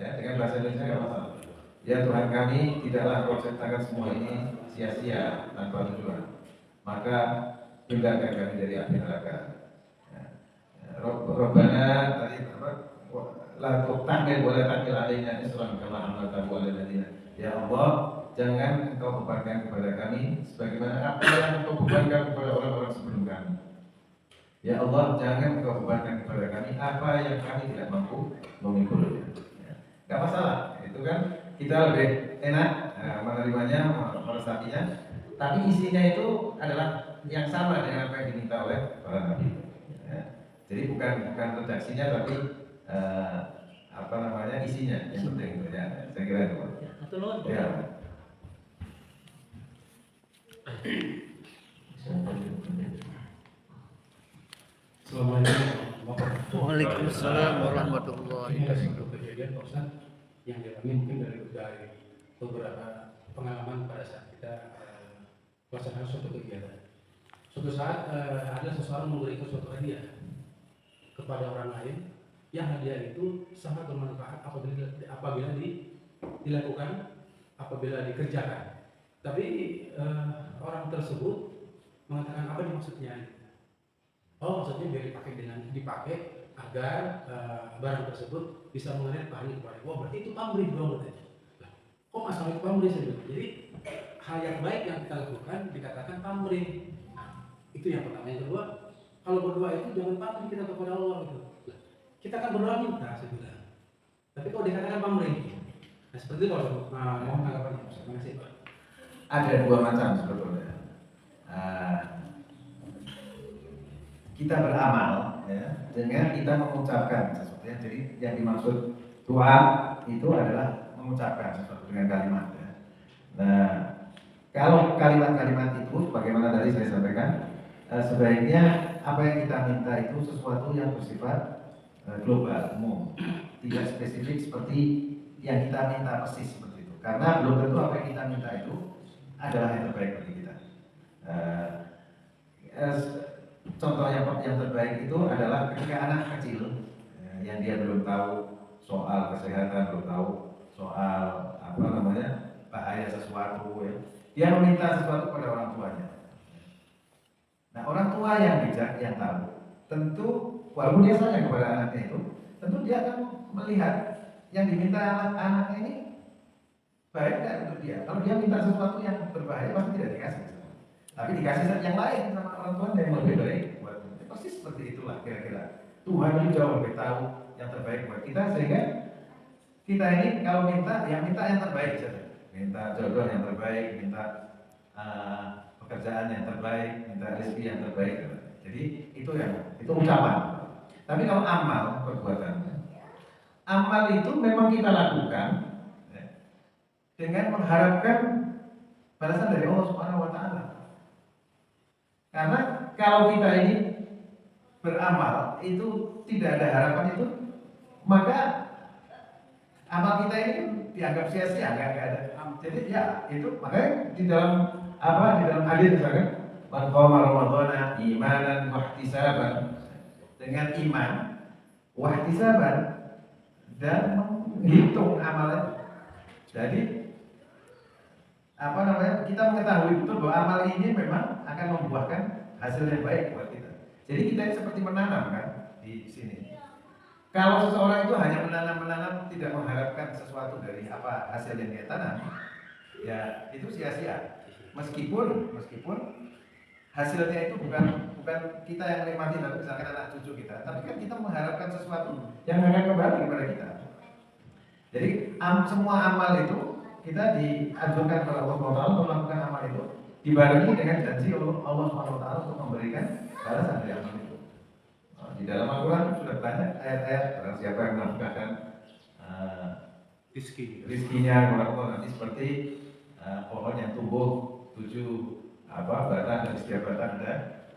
Ya, dengan bahasa Indonesia tidak masalah. Ya Tuhan kami, tidaklah Kau ciptakan semua ini sia-sia tanpa tujuan. Maka hindarkan kami dari api neraka. Rabbana tadi la tuqtamil wa la tahmil alaina isran kama hamaltahu 'alal ladzina. Ya Allah, jangan Engkau bebankan kepada kami sebagaimana apa yang Engkau bebankan kepada orang-orang sebelum kami. Ya Allah, jangan Engkau bebankan kepada kami apa yang kami tidak mampu memikulnya. Enggak masalah, itu kan kita lebih enak menerimanya, meresapinya. Tapi isinya itu adalah yang sama dengan apa yang diminta oleh para nabi. Jadi bukan redaksinya, tapi isinya yang penting itu ya. Saya kira itu. Ya. Waalaikumsalam warahmatullahi wabarakatuh. Kejadian Pak Ustaz yang dialami mungkin dari beberapa pengalaman pada saat kita melaksanakan suatu kegiatan. Suatu saat ada seseorang memberikan suatu hadiah kepada orang lain yang hadiah itu sangat bermanfaat apabila dilakukan, apabila dikerjakan. Tapi orang tersebut mengatakan apa nih maksudnya? Oh, maksudnya biar dipakai agar barang tersebut bisa mengalir pahalanya kepada. Wah, berarti itu pamrih dong, katanya. Lah, kok masalah itu pamrih sebenarnya? Jadi hal yang baik yang kita lakukan dikatakan pamrih. Nah, itu yang pertama. Yang kedua, kalau berdoa itu jangan pamrih kita kepada Allah gitu. Lah, kita kan berdoa minta sebenarnya. Tapi kalau dikatakan pamrih, nah seperti itu kalau mohon tanggapannya. Terima kasih, Pak. Ada dua macam sebetulnya. Kita beramal ya, dengan kita mengucapkan sesuatu ya. Jadi yang dimaksud doa itu adalah mengucapkan sesuatu dengan kalimat ya. Nah, kalau kalimat-kalimat itu bagaimana tadi saya sampaikan, sebaiknya apa yang kita minta itu sesuatu yang bersifat global, umum, tidak spesifik seperti yang kita minta persis seperti itu. Karena belum tentu apa yang kita minta itu adalah yang terbaik bagi kita. Contoh yang terbaik itu adalah ketika anak kecil yang dia belum tahu soal kesehatan, belum tahu soal bahaya sesuatu ya. Dia meminta sesuatu pada orang tuanya. Nah, orang tua yang bijak, yang tahu, tentu walaupun dia sayang kepada anaknya itu, tentu dia akan melihat yang diminta anaknya ini baik dan untuk dia. Kalau dia minta sesuatu yang berbahaya pasti tidak dikasih. Tapi dikasih yang lain sama orang tua yang lebih baik buat kita. Pasti seperti itulah kira-kira. Tuhan itu jauh lebih tahu yang terbaik buat kita, sehingga kita ini kalau minta yang terbaik saja. Minta jodoh yang terbaik, minta pekerjaan yang terbaik, minta rezeki yang terbaik. Jadi itu ucapan. Tapi kalau amal, perbuatan, amal itu memang kita lakukan ya, dengan mengharapkan balasan dari Allah Subhanahu Wa Taala. Karena kalau kita ini beramal itu tidak ada harapan itu, maka amal kita ini dianggap sia-sia, nggak ada. Jadi ya itu makanya di dalam hadis misalkan, man qama ramadhana imanan wa ihtisaban, dengan iman wa ihtisaban dan menghitung amalan. Jadi kita mengetahui betul bahwa amal ini memang akan membuahkan hasil yang baik buat kita. Jadi kita seperti menanam kan di sini. Kalau seseorang itu hanya menanam tidak mengharapkan sesuatu dari hasil yang dia tanam, ya itu sia-sia. Meskipun hasilnya itu bukan kita yang menikmati, tapi misalkan anak cucu kita, tapi kan kita mengharapkan sesuatu yang akan kembali kepada kita. Jadi semua amal itu kita dianjurkan kepada Allah SWT untuk melakukan amal itu dibarengi dengan janji Allah SWT untuk memberikan balasan dari amal itu. Di dalam Al-Quran sudah banyak ayat-ayat barang siapa yang menafkahkan rizkinya kepada Allah nanti seperti pohon yang tumbuh 7 batang, dan setiap batang ada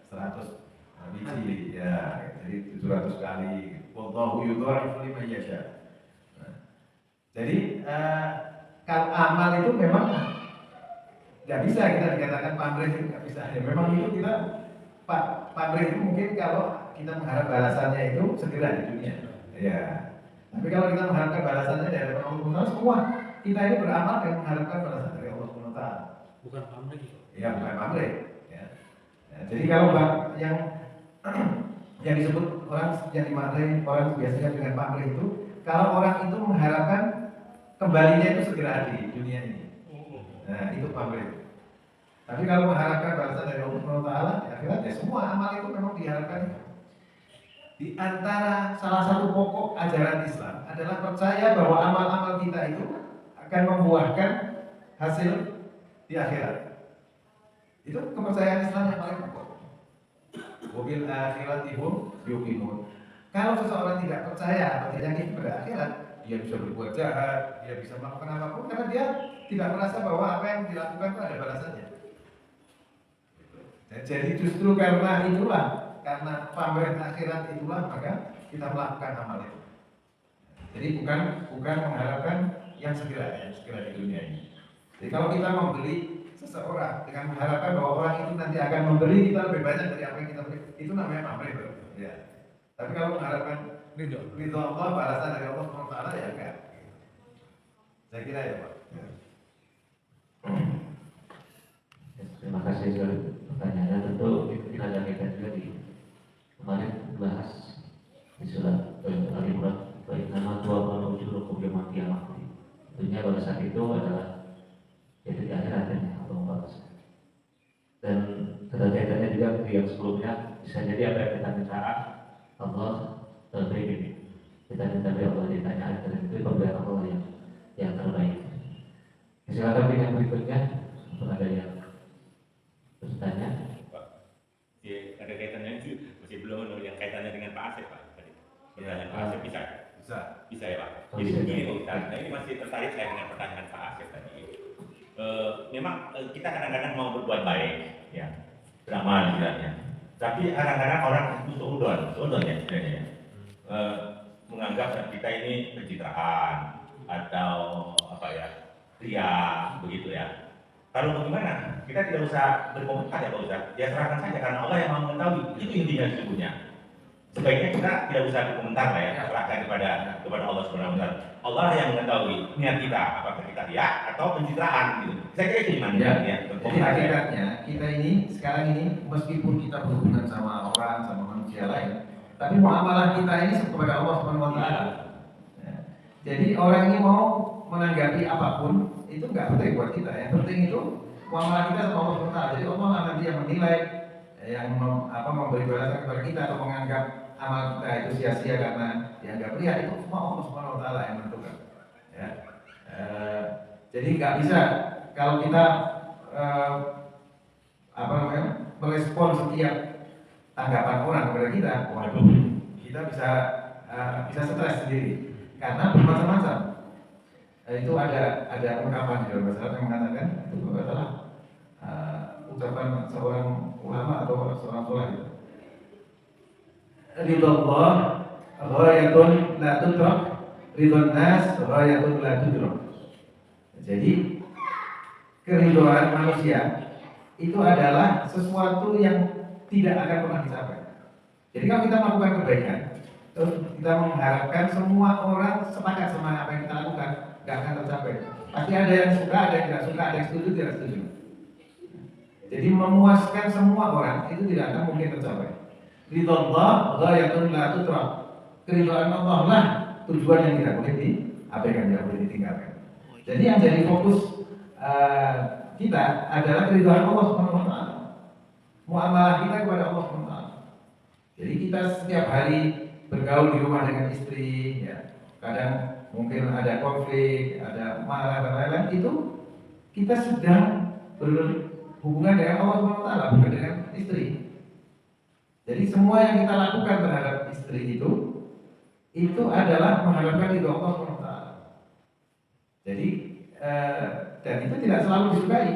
100 biji ya, jadi 700 kali. Wallahu yudha'ifu liman yasha. Jadi kalau amal itu memang nggak bisa kita dikatakan pamrih, itu nggak bisa. Ya, memang itu kita pamrih itu mungkin kalau kita mengharap balasannya itu segera di dunia. Ya. Tapi kalau kita mengharapkan balasannya dari Allah SWT, semua kita ini beramal dan mengharapkan balasan dari Allah SWT. Bukan pamrih. Ya, bukan pamrih. Ya. Ya, jadi kalau yang disebut orang yang dimaknai orang biasanya dengan pamrih itu, kalau orang itu mengharapkan kembalinya itu segera di dunia ini. Nah, itu pamrih. Tapi kalau mengharapkan balasan dari Allah SWT, ya akhirat, ya semua amal itu memang diharapkan. Di antara salah satu pokok ajaran Islam adalah percaya bahwa amal-amal kita itu akan membuahkan hasil di akhirat. Itu kepercayaan Islam yang paling pokok. Wabil akhiratihum yuqinun. Kalau seseorang tidak percaya atau tidak yakin pada akhirat, dia bisa berbuat jahat, dia bisa melakukan apapun karena dia tidak merasa bahwa apa yang dilakukan itu ada balasannya. Jadi justru karena itulah, karena pamrih akhirat itulah, maka kita melakukan amal itu. Jadi bukan mengharapkan yang segera di dunia ini. Jadi kalau kita membeli seseorang dengan mengharapkan bahwa orang itu nanti akan memberi kita lebih banyak dari apa yang kita beri, itu namanya pamrih, ya. Tapi kalau mengharapkan Ridho Allah, balasan dari Allah SWT ya enggak. Saya kira ya Pak. Terima kasih sekali pertanyaannya. Tentu kita ada kaitan juga di kemarin bahas di surat Al-Imran, baik nama tua kalau ujur hukum kiamat. Tentunya pada saat itu adalah yaitu di akhiratnya Allah membalas. Dan kaitannya juga di yang sebelumnya, bisa jadi apa yang kita minta Allah beri. Kita minta Allah ditanya, dan itu pemberian Allah yang terbaik. Silakan yang berikutnya, ada yang bertanya. Ada kaitannya itu masih belum menurut yang kaitannya dengan Pak Asep Pak. Pertanyaan Pak Asep bisa ya Pak. Jadi begini Pak Ustaz, nah ini masih tertarik saya dengan pertanyaan Pak Asep tadi. Memang kita kadang-kadang mau berbuat baik, ya, beramal istilahnya. Tapi kadang-kadang orang itu seudon ya istilahnya. Menganggap kita ini pencitraan atau apa ya, ria begitu ya. Kalau bagaimana? Kita tidak usah berkomentar ya Pak Ustaz. Ya serahkan saja karena Allah yang mau mengetahui. Itu intinya sesungguhnya. Sebaiknya kita tidak usah berkomentar lah ya, serahkan kepada Allah Subhanahu wa taala. Allah yang mengetahui niat kita, apakah kita ria atau pencitraan gitu. Saya kira itu gimana ya. Jadi hakikatnya kita ini sekarang ini meskipun kita berhubungan sama orang, sama manusia lain, tapi muamalah kita ini kepada Allah Subhanahu wa taala. Ya. Jadi orang ini mau menanggapi apapun itu nggak penting buat kita. Yang penting itu muamalah kita sama Allah Subhanahu wa taala. Jadi Allah nanti yang menilai, yang memberi balasan kepada kita atau menganggap amal kita itu sia-sia karena dianggap ria, itu semua Allah Subhanahu wa taala yang menentukan. Ya. Jadi nggak bisa kalau kita merespon setiap tanggapan orang kepada kita, waduh, kita bisa stres sendiri karena bermacam-macam. Itu ada ungkapan di dalam bahasa Arab yang mengatakan itu adalah ucapan seorang ulama atau seorang ulama itu. Ridho ghayatun la tudrak, ridho nas ghayatun la tudrak. Jadi keridhaan manusia itu adalah sesuatu yang tidak akan pernah dicapai. Jadi kalau kita melakukan kebaikan, terus kita mengharapkan semua orang sepakat sama apa yang kita lakukan, nggak akan tercapai. Pasti ada yang suka, ada yang tidak suka, ada yang setuju, tidak setuju. Jadi memuaskan semua orang itu tidak akan mungkin tercapai. Ridho Allah ghayatun la tudrak. Keridhaan Allah lah tujuan yang tidak boleh diabaikan, tidak boleh ditinggalkan. Jadi yang jadi fokus kita adalah keridhaan Allah Subhanahu wa taala. Muamalah kita kepada Allah Subhanahu wa taala. Jadi kita setiap hari bergaul di rumah dengan istri, ya. Kadang mungkin ada konflik, ada marah dan lain-lain, itu kita sedang berhubungan dengan Allah Subhanahu wa taala, bukan dengan istri. Jadi semua yang kita lakukan terhadap istri itu adalah mengharapkan ridho Allah Subhanahu wa taala. Jadi dan itu tidak selalu disukai.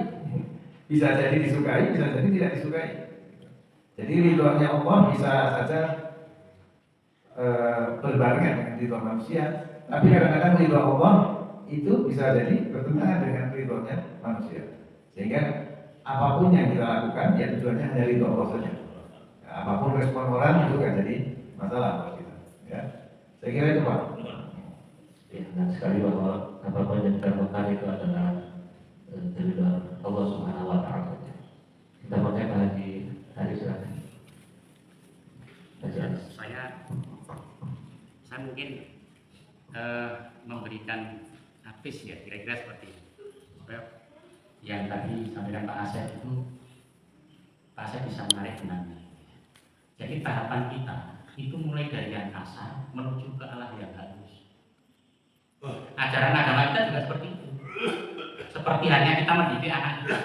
Bisa jadi disukai, bisa jadi tidak disukai. Jadi ridhonya Allah bisa saja berbarengan dengan ridho manusia, tapi kadang-kadang ridho Allah itu bisa jadi bertentangan dengan ridhonya manusia. Sehingga apapun yang kita lakukan, ya tujuannya hanya ridho Allah saja. Ya, apapun respon orang itu kan jadi masalah buat kita. Ya, saya kira itu Pak. Ya, benar sekali bahwa apapun yang kita lakukan itu adalah ridho Allah Subhanahu wa taala. Kita pakai Haji Haji silakan. Saya mungkin memberikan habis ya kira-kira seperti itu. Yang tadi sampaikan Pak Asep itu, Pak Asep bisa menarik benangnya. Jadi tahapan kita itu mulai dari yang kasar menuju ke arah yang halus. Ajaran agama kita juga seperti itu. Seperti hanya kita mendidik anak kita.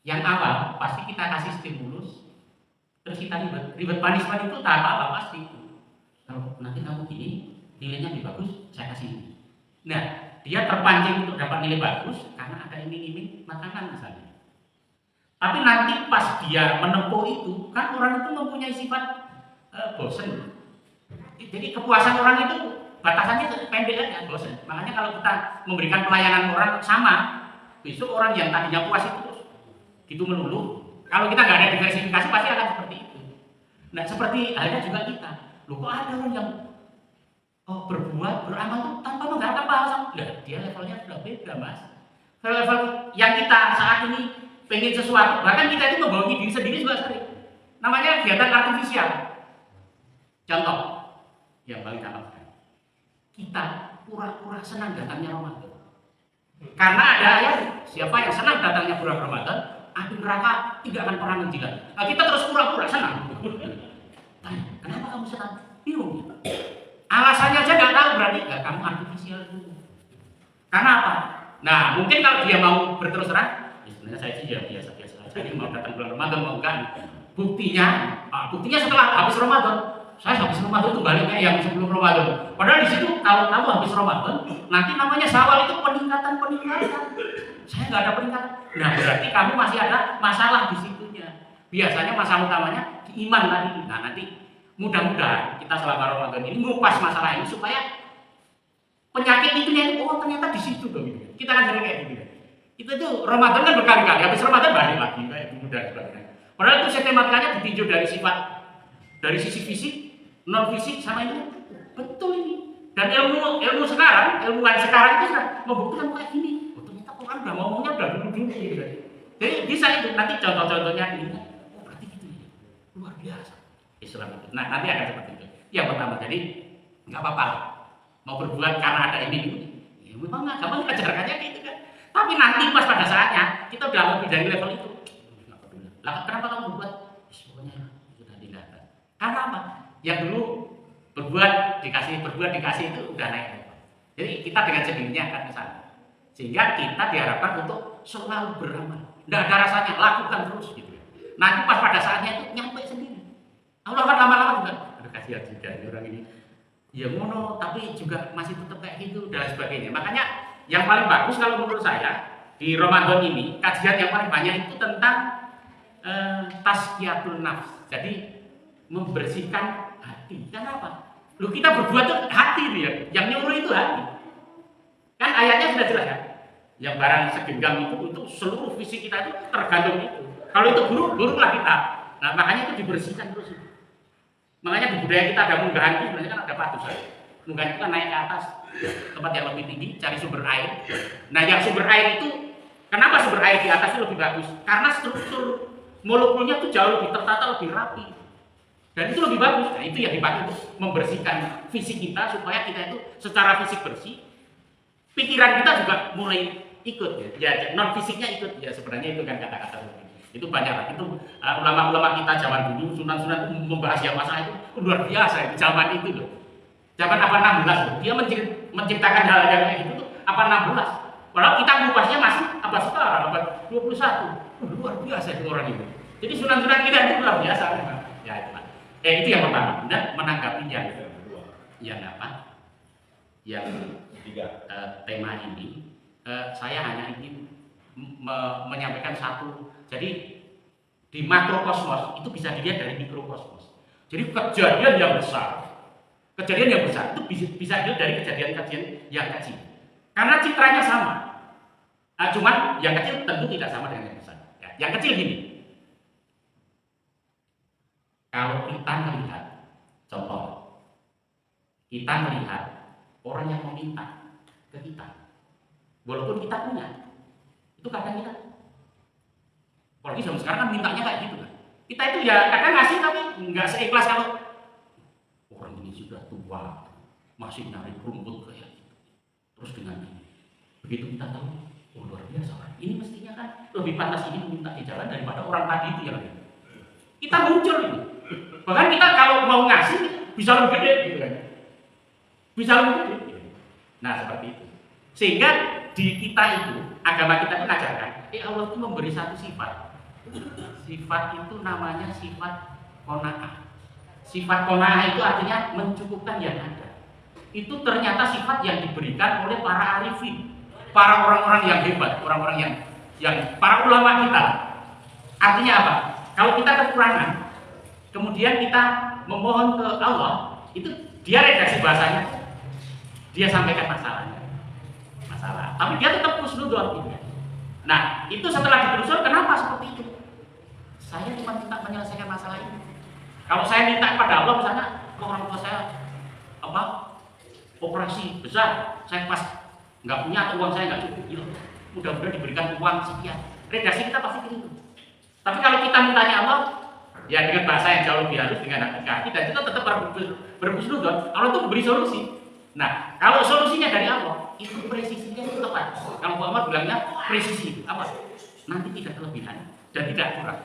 Yang awal pasti kita kasih stimulus, terus kita ribet punishment itu tahap apa pasti itu. Kalau nanti kamu gini, nilainya lebih bagus, saya kasih ini. Nah, dia terpancing untuk dapat nilai bagus karena ada iming-iming makanan misalnya. Tapi nanti pas dia menempuh itu, kan orang itu mempunyai sifat bosan. Jadi kepuasan orang itu batasannya pendek aja, bosan. Makanya kalau kita memberikan pelayanan orang sama, besok orang yang tadinya puas itu terus gitu melulu. Kalau kita nggak ada diversifikasi pasti akan seperti itu. Nah seperti halnya juga kita. Loh kok ada orang yang berbuat, beramal itu tanpa mengharapkan pahala. Lah, dia levelnya sudah beda, Mas. Level yang kita saat ini pengen sesuatu, bahkan kita itu membohongi diri sendiri juga sering. Namanya kegiatan artifisial. Contoh yang paling gampang, kita pura-pura senang datangnya Ramadan. Karena ada ayat, siapa yang senang datangnya bulan Ramadan, api neraka tidak akan pernah menjilat. Nah, kita terus pura-pura senang. Kenapa kamu senang? Bingung. Alasannya aja nggak tahu, berarti nggak, kamu artifisial dulu. Karena apa? Nah, mungkin kalau dia mau berterus terang, ya sebenarnya saya sih ya biasa-biasa aja, ini mau datang bulan Ramadan mau enggak. Buktinya setelah habis Ramadan, saya habis Ramadan itu baliknya yang sebelum Ramadan. Padahal di situ kalau kamu habis Ramadan, nanti namanya Syawal itu peningkatan. Saya nggak ada peningkatan. Nah, berarti kamu masih ada masalah di situnya. Biasanya masalah utamanya di iman tadi. Nah, nanti mudah-mudahan kita selama Ramadan ini ngupas masalah ini supaya penyakit itu ternyata di situ dong. Kita kan sering kayak gitu. Itu Ramadan kan berkali-kali, habis Ramadan balik lagi kayak dulu dan sebagainya. Padahal itu sistematikanya ditinjau dari sifat, dari sisi fisik, non fisik sama itu betul ini. Dan ilmu sekarang, ilmuwan sekarang itu sudah membuktikan kayak gini. Oh, ternyata Quran udah ngomongnya udah dulu gitu. Jadi bisa itu nanti contoh-contohnya ini. Oh, berarti gitu ya. Luar biasa Islam itu. Nah, nanti akan seperti itu. Yang pertama, jadi nggak apa-apa mau berbuat karena ada ini. Ya memang agama mengajarkannya gitu kan. Tapi nanti pas pada saatnya kita udah lebih dari level itu. Lah, kenapa kamu berbuat? Pokoknya sudah tinggalkan. Karena apa? Yang dulu berbuat dikasih itu udah naik. Jadi kita dengan sendirinya akan ke sana. Sehingga kita diharapkan untuk selalu beramal. Tidak ada rasanya, lakukan terus gitu. Nanti pas pada saatnya itu nyampe sendiri. Allah kan lama-lama juga. Aduh, kasihan juga ini orang ini. Ya mono, tapi juga masih tetap kayak gitu dan sebagainya. Makanya yang paling bagus kalau menurut saya di Ramadan ini kajian yang paling banyak itu tentang tazkiyatun nafs. Jadi membersihkan hati. Kenapa? Loh, kita berbuat tuh hati itu ya. Yang nyuruh itu hati. Kan ayatnya sudah jelas kan? Yang barang segenggam itu untuk seluruh visi kita itu tergantung itu. Kalau itu buruklah kita. Nah, makanya itu dibersihkan terus. Makanya di budaya kita ada munggahan itu sebenarnya kan ada patus. Munggahan itu kan naik ke atas tempat yang lebih tinggi, cari sumber air. Nah, yang sumber air itu, kenapa sumber air di atas itu lebih bagus? Karena struktur molekulnya itu jauh lebih tertata, lebih rapi. Dan itu lebih bagus. Nah, itu yang dipakai untuk membersihkan fisik kita supaya kita itu secara fisik bersih. Pikiran kita juga mulai ikut ya non fisiknya ikut ya, sebenarnya itu kan kata-kata itu banyak lah. Itu ulama-ulama kita zaman dulu Sunan itu membahas yang masalah itu luar biasa itu zaman itu loh. Zaman abad 16 loh. Dia menciptakan hal yang kayak gitu tuh abad 16. Padahal kita ngupasnya masih abad sekarang abad 21. Luar biasa itu orang itu. Jadi Sunan-sunan kita itu luar biasa memang. Ya itu lah. Itu yang pertama. Dan menanggapi yang apa? Yang ketiga tema ini saya hanya ingin menyampaikan satu. Jadi di makrokosmos itu bisa dilihat dari mikrokosmos. Jadi kejadian yang besar itu bisa dilihat dari kejadian-kejadian yang kecil. Karena citranya sama. Cuman yang kecil tentu tidak sama dengan yang besar. Ya, yang kecil gini. Kalau kita melihat contoh, kita melihat orang yang meminta ke kita, walaupun kita punya, itu kadang kita, apalagi zaman sekarang kan mintanya kayak gitu kan. Kita itu ya kadang ngasih tapi nggak seikhlas kalau orang ini sudah tua, masih nyari rumput kayak gitu. Terus dengan ini, begitu kita tahu, oh luar biasa kan. Ini mestinya kan lebih pantas ini meminta di jalan daripada orang tadi itu yang gitu. Kita muncul ini. Bahkan kita kalau mau ngasih bisa lebih gede gitu kan. Bisa lebih gede. Nah seperti itu. Sehingga di kita itu, agama kita mengajarkan, Allah itu memberi satu sifat. Sifat itu namanya sifat qanaah. Sifat qanaah itu artinya mencukupkan yang ada. Itu ternyata sifat yang diberikan oleh para arifin, para orang-orang yang hebat, orang-orang yang para ulama kita. Artinya apa? Kalau kita kekurangan, kemudian kita memohon ke Allah, itu dia redaksi bahasanya, dia sampaikan masalah. Tapi dia tetap husnudzon gitu. Nah, itu setelah ditelusur, kenapa seperti itu? Saya cuma minta menyelesaikan masalah ini. Kalau saya minta kepada Allah, misalnya orang tua saya operasi besar, saya pas nggak punya uang saya nggak cukup, gila. Mudah-mudahan diberikan uang sekian. Redaksi kita pasti gitu. Tapi kalau kita mintanya Allah, ya dengan bahasa yang jauh lebih halus dengan hati dan kita tetap berhusnuzon. Allah itu memberi solusi. Nah, kalau solusinya dari Allah, itu presisinya itu tepat. Kalau Muhammad bilangnya presisi, apa? Nanti tidak kelebihan dan tidak kurang.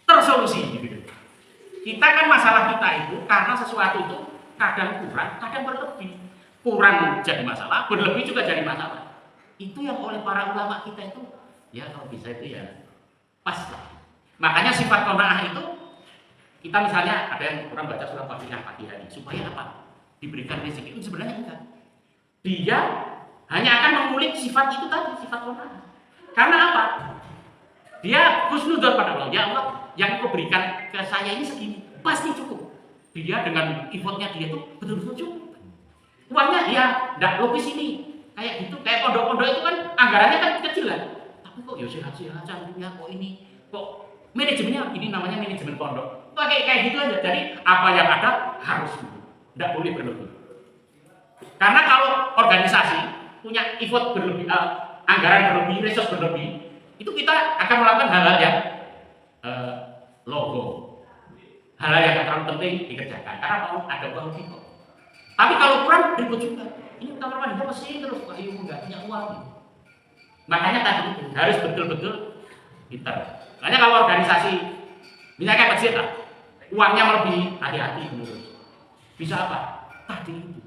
Tersolusi gitu. Kita kan masalah kita itu karena sesuatu itu kadang kurang, kadang berlebih. Kurang jadi masalah, berlebih juga jadi masalah. Itu yang oleh para ulama kita itu, ya kalau bisa itu ya pas lah. Makanya sifat qanaah itu, kita misalnya ada yang kurang baca surah Fatihah pagi hari, supaya apa? Diberikan rezeki, itu sebenarnya enggak. Dia hanya akan mengulik sifat itu tadi, sifat qanaah. Karena apa? Dia husnudzon pada Allah, ya Allah, yang kau berikan ke saya ini segini, pasti cukup. Dia dengan effortnya dia itu betul-betul cukup. Uangnya ya enggak logis ini. Kayak gitu, kayak pondok-pondok itu kan anggarannya kan kecil kan. Tapi kok ya sehat-sehat cantiknya kok ini, kok manajemennya ini namanya manajemen pondok. Kayak gitu aja. Jadi apa yang ada harus gitu. Enggak boleh berlebih. Karena kalau organisasi punya effort berlebih, anggaran berlebih, resource berlebih, itu kita akan melakukan hal-hal yang logo, hal-hal yang terlalu penting dikerjakan. Karena mau ada uang itu. Tapi kalau kurang ribut juga. Ini kamar mandi pasti terus Pak Ibu nggak punya uang. Makanya tadi itu harus betul-betul pintar. Makanya kalau organisasi, misalnya kayak masjid lah, uangnya lebih hati-hati menurut. Bisa apa? Tadi itu.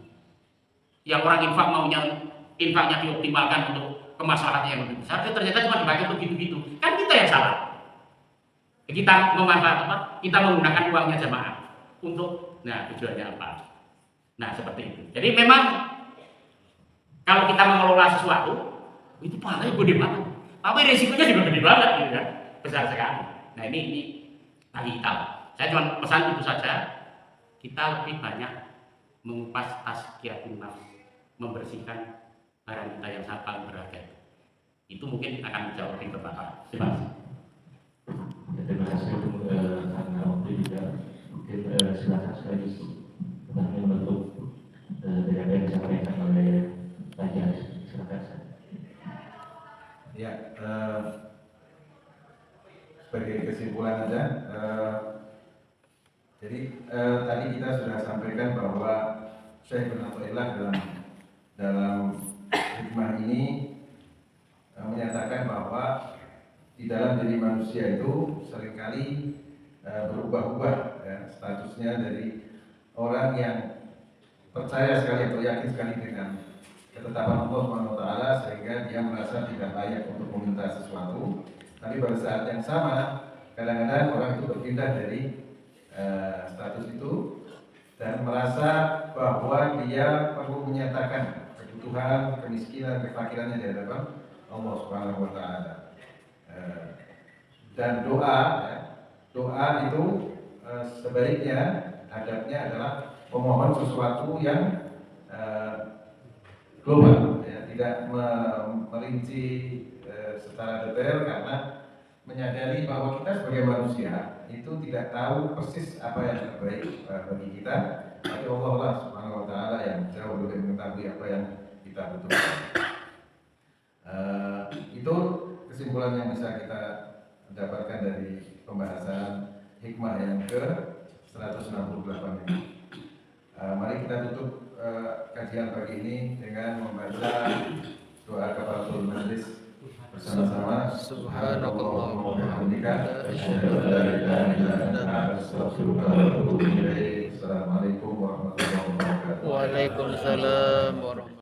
Yang orang infak maunya infaknya dioptimalkan untuk kemaslahatan yang lebih besar, ternyata cuma dipakai untuk gitu-gitu. Kan kita yang salah. Kita memanfaatkan apa? Kita menggunakan uangnya jamaah untuk, nah tujuannya apa? Nah seperti itu. Jadi memang kalau kita mengelola sesuatu, itu pahalanya gede banget. Tapi resikonya juga gede banget, gitu kan? Besar sekali. Nah ini bagi kita. Saya cuma pesan itu saja. Kita lebih banyak mengupas tazkiyatun nafs, membersihkan barang kita yang sangat paling berharga. Itu mungkin akan jauh lebih bermanfaat. Terima kasih. Terima kasih untuk karena waktu juga mungkin silakan sekali kami menutup dari apa yang disampaikan oleh Pak Jaris. Silakan. Ya, sebagai kesimpulan aja, jadi tadi kita sudah sampaikan bahwa Syekh bin Athaillah dalam hikmah ini menyatakan bahwa di dalam diri manusia itu seringkali berubah-ubah ya, statusnya dari orang yang percaya sekali atau yakin sekali dengan ketetapan Allah SWT sehingga dia merasa tidak layak untuk meminta sesuatu. Tapi pada saat yang sama kadang-kadang orang itu berpindah dari status itu dan merasa bahwa dia perlu menyatakan kebutuhan, kemiskinan, kefakirannya di hadapan Allah Subhanahu wa taala. Dan doa itu sebaiknya adabnya adalah memohon sesuatu yang global, ya, tidak merinci secara detail karena menyadari bahwa kita sebagai manusia itu tidak tahu persis apa yang terbaik bagi kita, tapi Allah lah Subhanahu wa taala yang jauh lebih mengetahui apa yang kita butuhkan. Itu kesimpulan yang bisa kita dapatkan dari pembahasan hikmah yang ke-168 ini. Mari kita tutup kajian pagi ini dengan membaca doa kafaratul majlis bersama-sama. Subhanallah wa bihamdika asyhadu an la ilaha illa anta astaghfiruka wa atubu ilaik. Assalamualaikum warahmatullahi wabarakatuh. Waalaikumsalam warahmatullahi wabarakatuh.